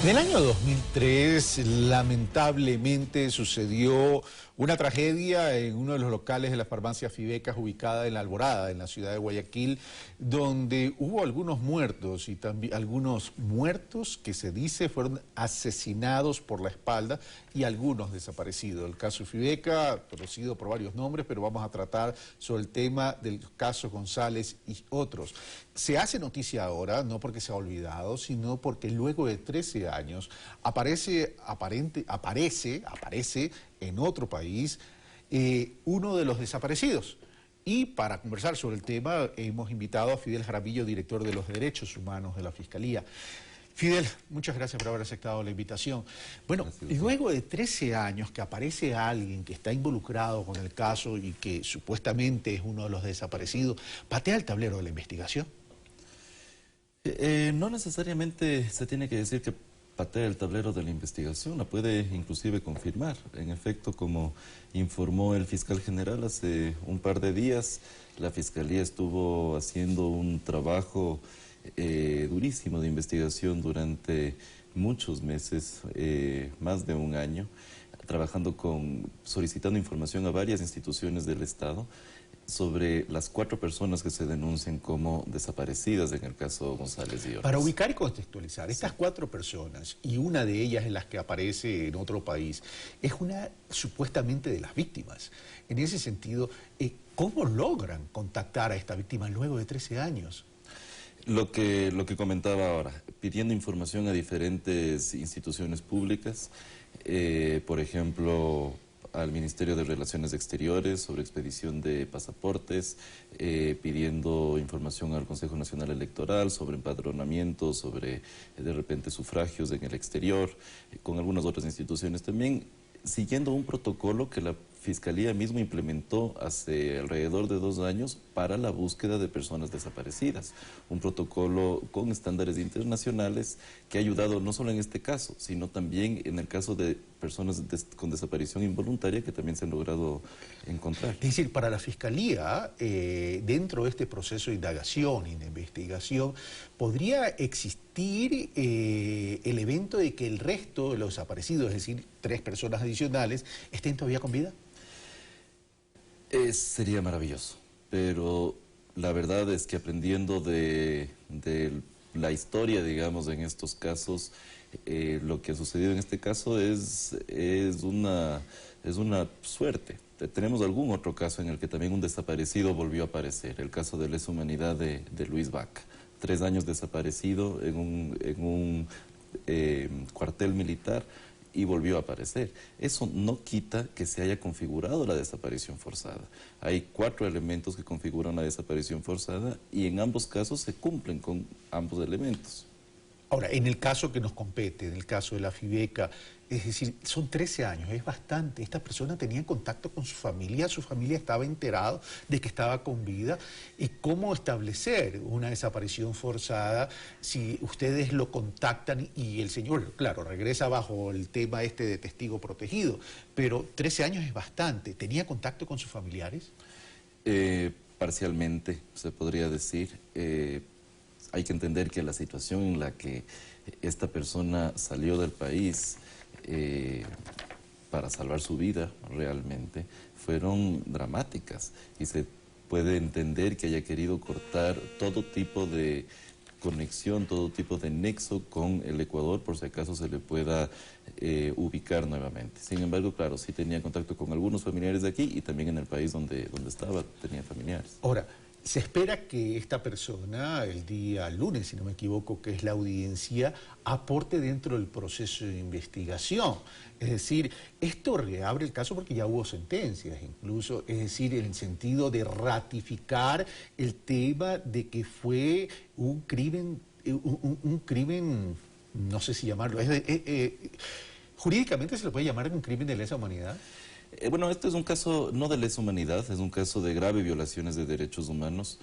En el año 2003, lamentablemente, sucedió una tragedia en uno de los locales de la farmacia Fibecas ubicada en La Alborada, en la ciudad de Guayaquil, donde hubo algunos muertos y también algunos muertos que se dice fueron asesinados por la espalda y algunos desaparecidos. El caso Fibeca, conocido por varios nombres, pero vamos a tratar sobre el tema del caso González y otros. Se hace noticia ahora, no porque se ha olvidado, sino porque luego de 13 años aparece en otro país uno de los desaparecidos. Y para conversar sobre el tema hemos invitado a Fidel Jaramillo, director de los Derechos Humanos de la Fiscalía. Fidel, muchas gracias por haber aceptado la invitación. Bueno, luego de 13 años que aparece alguien que está involucrado con el caso y que supuestamente es uno de los desaparecidos, ¿patea el tablero de la investigación? No necesariamente se tiene que decir que patea el tablero de la investigación, la puede inclusive confirmar. En efecto, como informó el fiscal general hace un par de días, la Fiscalía estuvo haciendo un trabajo durísimo de investigación durante muchos meses, más de un año, solicitando información a varias instituciones del Estado sobre las 4 personas que se denuncian como desaparecidas en el caso González y otros. Para ubicar y contextualizar, estas 4 personas, y una de ellas en las que aparece en otro país, es una supuestamente de las víctimas. En ese sentido, ¿cómo logran contactar a esta víctima luego de 13 años? Lo que comentaba ahora, pidiendo información a diferentes instituciones públicas, por ejemplo, al Ministerio de Relaciones Exteriores sobre expedición de pasaportes, pidiendo información al Consejo Nacional Electoral sobre empadronamiento, sobre de repente sufragios en el exterior, con algunas otras instituciones también, siguiendo un protocolo que la Fiscalía misma implementó hace alrededor de 2 años para la búsqueda de personas desaparecidas. Un protocolo con estándares internacionales que ha ayudado no solo en este caso, sino también en el caso de personas con desaparición involuntaria que también se han logrado encontrar. Es decir, para la Fiscalía, dentro de este proceso de indagación y de investigación, ¿podría existir el evento de que el resto de los desaparecidos, es decir, 3 personas adicionales, estén todavía con vida? Sería maravilloso, pero la verdad es que aprendiendo de la historia, digamos, en estos casos, lo que ha sucedido en este caso es una suerte. Tenemos algún otro caso en el que también un desaparecido volvió a aparecer, el caso de lesa humanidad de Luis Vaca. 3 años desaparecido en un cuartel militar y volvió a aparecer. Eso no quita que se haya configurado la desaparición forzada. Hay 4 elementos que configuran la desaparición forzada y en ambos casos se cumplen con ambos elementos. Ahora, en el caso que nos compete, en el caso de la Fibeca, es decir, son 13 años, es bastante. Esta persona tenía contacto con su familia estaba enterado de que estaba con vida. ¿Y cómo establecer una desaparición forzada si ustedes lo contactan y el señor, claro, regresa bajo el tema este de testigo protegido? Pero 13 años es bastante. ¿Tenía contacto con sus familiares? Parcialmente, se podría decir. Hay que entender que la situación en la que esta persona salió del país para salvar su vida realmente fueron dramáticas y se puede entender que haya querido cortar todo tipo de conexión, todo tipo de nexo con el Ecuador por si acaso se le pueda ubicar nuevamente. Sin embargo, claro, sí tenía contacto con algunos familiares de aquí y también en el país donde estaba tenía familiares. Ahora, se espera que esta persona, el día lunes, si no me equivoco, que es la audiencia, aporte dentro del proceso de investigación. Es decir, esto reabre el caso porque ya hubo sentencias, incluso, es decir, en el sentido de ratificar el tema de que fue un crimen, no sé si llamarlo, jurídicamente se le puede llamar un crimen de lesa humanidad. Bueno, este es un caso no de lesa humanidad, es un caso de grave violaciones de derechos humanos.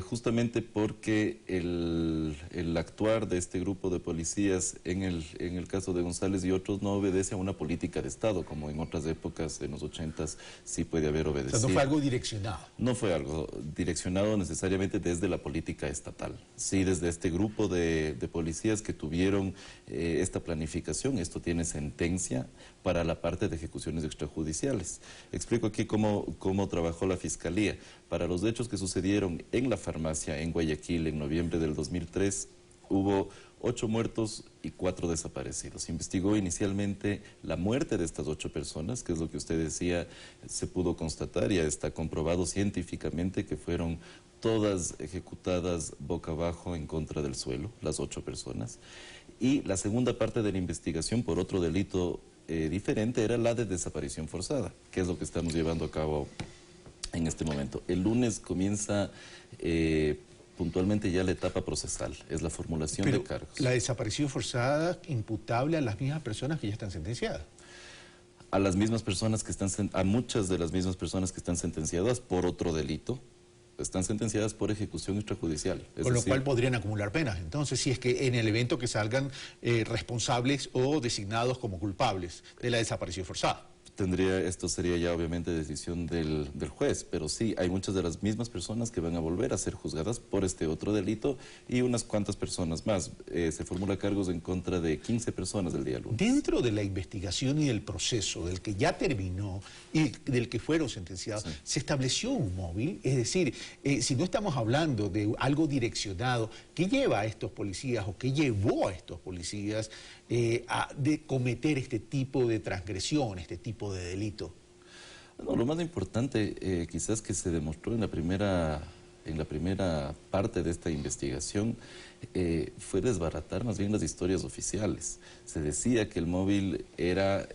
Justamente porque el actuar de este grupo de policías en el caso de González y otros no obedece a una política de Estado, como en otras épocas, en los 80s, sí puede haber obedecido. O sea, no fue algo direccionado. No fue algo direccionado necesariamente desde la política estatal, sí desde este grupo de policías que tuvieron esta planificación. Esto tiene sentencia para la parte de ejecuciones extrajudiciales. Explico aquí cómo trabajó la Fiscalía. Para los hechos que sucedieron en la farmacia en Guayaquil en noviembre del 2003, hubo 8 muertos y 4 desaparecidos. Se investigó inicialmente la muerte de estas 8 personas, que es lo que usted decía, se pudo constatar, ya está comprobado científicamente que fueron todas ejecutadas boca abajo en contra del suelo, las 8 personas. Y la segunda parte de la investigación por otro delito diferente era la de desaparición forzada, que es lo que estamos llevando a cabo en este momento. El lunes comienza puntualmente ya la etapa procesal, es la formulación de cargos. La desaparición forzada imputable a las mismas personas que ya están sentenciadas. A las mismas personas que están, a muchas de las mismas personas que están sentenciadas por otro delito, están sentenciadas por ejecución extrajudicial. Con lo cual podrían acumular penas. Entonces, si es que en el evento que salgan responsables o designados como culpables de la desaparición forzada. Esto sería ya obviamente decisión del juez, pero sí, hay muchas de las mismas personas que van a volver a ser juzgadas por este otro delito y unas cuantas personas más. Se formula cargos en contra de 15 personas del día lunes. Dentro de la investigación y del proceso del que ya terminó y del que fueron sentenciados, sí, se estableció un móvil, es decir, si no estamos hablando de algo direccionado, ¿qué lleva a estos policías o qué llevó a estos policías a cometer este tipo de transgresión, este tipo de delito? No, lo más importante quizás que se demostró en la primera parte de esta investigación fue desbaratar más bien las historias oficiales. Se decía que el móvil era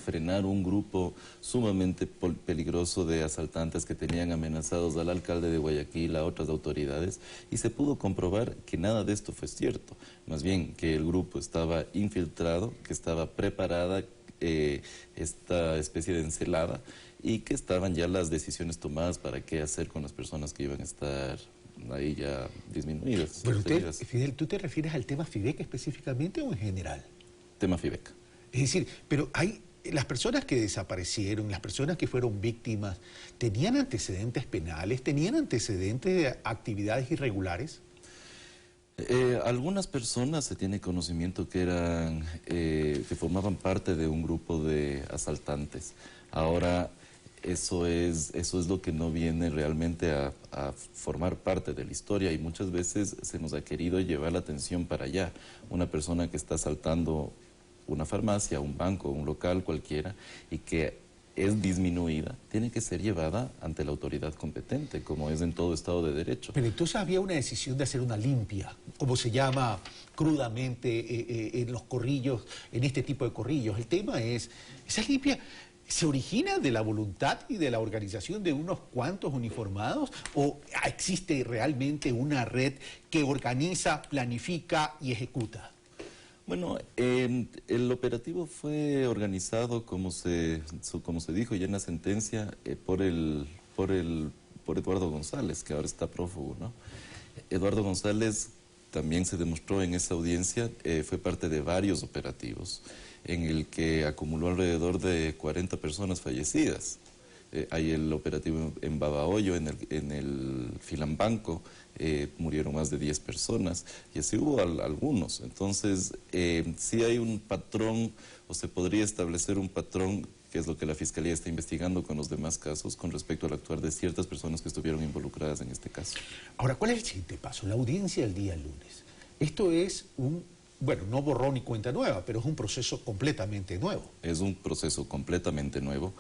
frenar un grupo sumamente peligroso de asaltantes que tenían amenazados al alcalde de Guayaquil, a otras autoridades, y se pudo comprobar que nada de esto fue cierto. Más bien que el grupo estaba infiltrado, que estaba preparada esta especie de encelada y que estaban ya las decisiones tomadas para qué hacer con las personas que iban a estar ahí ya disminuidas. Pero Fidel, ¿tú te refieres al tema FIVECA específicamente o en general? Tema FIVECA. Es decir, pero las personas que desaparecieron, las personas que fueron víctimas, ¿tenían antecedentes penales? ¿Tenían antecedentes de actividades irregulares? Algunas personas se tiene conocimiento que que formaban parte de un grupo de asaltantes. Ahora, eso es lo que no viene realmente a formar parte de la historia y muchas veces se nos ha querido llevar la atención para allá. Una persona que está asaltando una farmacia, un banco, un local cualquiera y que es disminuida, tiene que ser llevada ante la autoridad competente, como es en todo Estado de Derecho. Pero entonces había una decisión de hacer una limpia, como se llama crudamente en los corrillos, en este tipo de corrillos. El tema es, esa limpia ¿se origina de la voluntad y de la organización de unos cuantos uniformados o existe realmente una red que organiza, planifica y ejecuta? Bueno, el operativo fue organizado, como se dijo ya en la sentencia, por Eduardo González, que ahora está prófugo, ¿no? Eduardo González también se demostró en esa audiencia, fue parte de varios operativos, en el que acumuló alrededor de 40 personas fallecidas. Hay el operativo en Babahoyo, en el Filambanco, murieron más de 10 personas, y así hubo algunos. Entonces, sí hay un patrón, o se podría establecer un patrón, que es lo que la Fiscalía está investigando con los demás casos, con respecto al actuar de ciertas personas que estuvieron involucradas en este caso. Ahora, ¿cuál es el siguiente paso? La audiencia del día lunes. Esto es bueno, no borrón ni cuenta nueva, pero es un proceso completamente nuevo. Es un proceso completamente nuevo.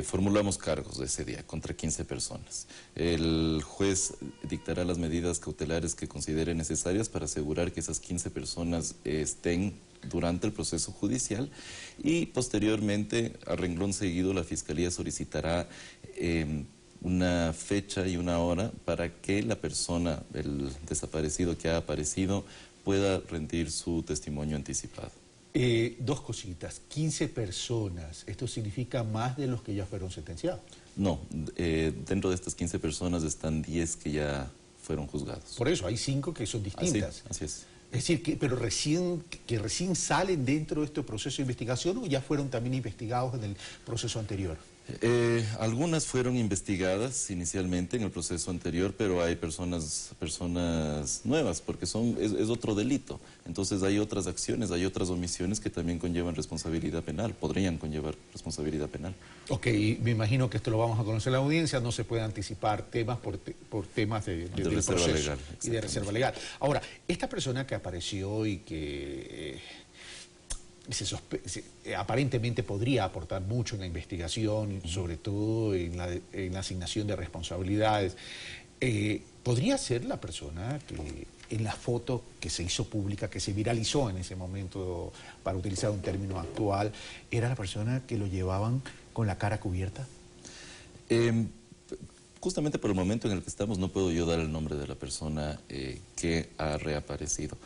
Formulamos cargos ese día contra 15 personas. El juez dictará las medidas cautelares que considere necesarias para asegurar que esas 15 personas estén durante el proceso judicial y posteriormente, a renglón seguido, la Fiscalía solicitará una fecha y una hora para que la persona, el desaparecido que ha aparecido, pueda rendir su testimonio anticipado. Dos cositas, 15 personas, ¿esto significa más de los que ya fueron sentenciados? No, dentro de estas 15 personas están 10 que ya fueron juzgados. Por eso, hay 5 que son distintas. Así es. Es decir, pero recién salen dentro de este proceso de investigación o ya fueron también investigados en el proceso anterior. Algunas fueron investigadas inicialmente en el proceso anterior, pero hay personas nuevas, porque es otro delito. Entonces hay otras acciones, hay otras omisiones que también conllevan responsabilidad penal, podrían conllevar responsabilidad penal. Ok, me imagino que esto lo vamos a conocer en la audiencia, no se puede anticipar temas por temas del reserva proceso legal, y de reserva legal. Ahora, esta persona que apareció y que aparentemente podría aportar mucho en la investigación, sobre todo en la asignación de responsabilidades, podría ser la persona que en la foto que se hizo pública, que se viralizó en ese momento, para utilizar un término actual, era la persona que lo llevaban con la cara cubierta. Justamente por el momento en el que estamos no puedo yo dar el nombre de la persona que ha reaparecido.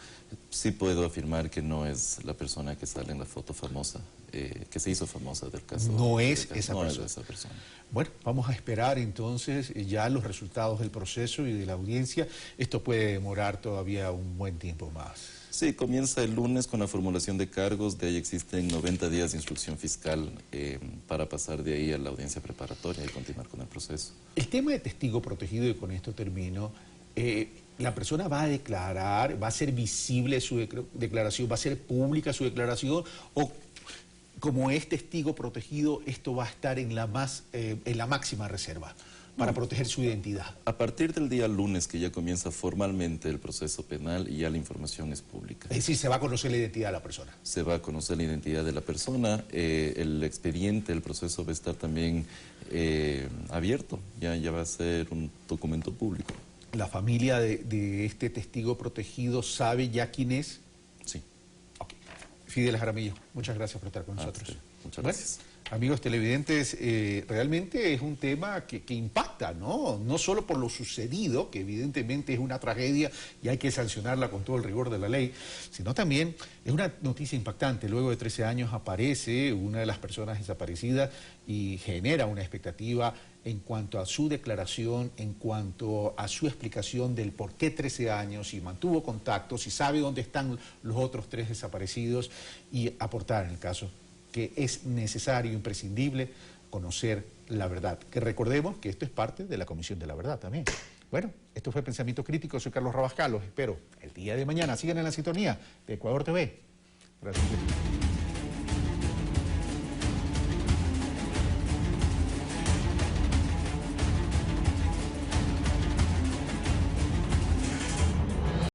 Sí puedo afirmar que no es la persona que sale en la foto famosa, que se hizo famosa del caso. No es esa persona. persona. No es esa persona. Bueno, vamos a esperar entonces ya los resultados del proceso y de la audiencia. Esto puede demorar todavía un buen tiempo más. Sí, comienza el lunes con la formulación de cargos, de ahí existen 90 días de instrucción fiscal para pasar de ahí a la audiencia preparatoria y continuar con el proceso. El tema de testigo protegido, y con esto termino, la persona va a declarar, va a ser visible su declaración, va a ser pública su declaración, o como es testigo protegido, esto va a estar en la máxima reserva para proteger su identidad. A partir del día lunes que ya comienza formalmente el proceso penal y ya la información es pública. Es decir, se va a conocer la identidad de la persona. Se va a conocer la identidad de la persona, el expediente, el proceso va a estar también abierto, ya va a ser un documento público. ¿La familia de este testigo protegido sabe ya quién es? Sí. Okay. Fidel Jaramillo, muchas gracias por estar con nosotros. Muchas gracias. Bueno, amigos televidentes, realmente es un tema que impacta, ¿no? No solo por lo sucedido, que evidentemente es una tragedia y hay que sancionarla con todo el rigor de la ley, sino también es una noticia impactante. Luego de 13 años aparece una de las personas desaparecidas y genera una expectativa en cuanto a su declaración, en cuanto a su explicación del por qué 13 años, si mantuvo contacto, si sabe dónde están los otros 3 desaparecidos y aportar en el caso que es necesario, imprescindible, conocer la verdad. Que recordemos que esto es parte de la Comisión de la Verdad también. Bueno, esto fue Pensamiento Crítico, soy Carlos Rabascal, los espero el día de mañana. Sigan en la sintonía de Ecuador TV. Gracias.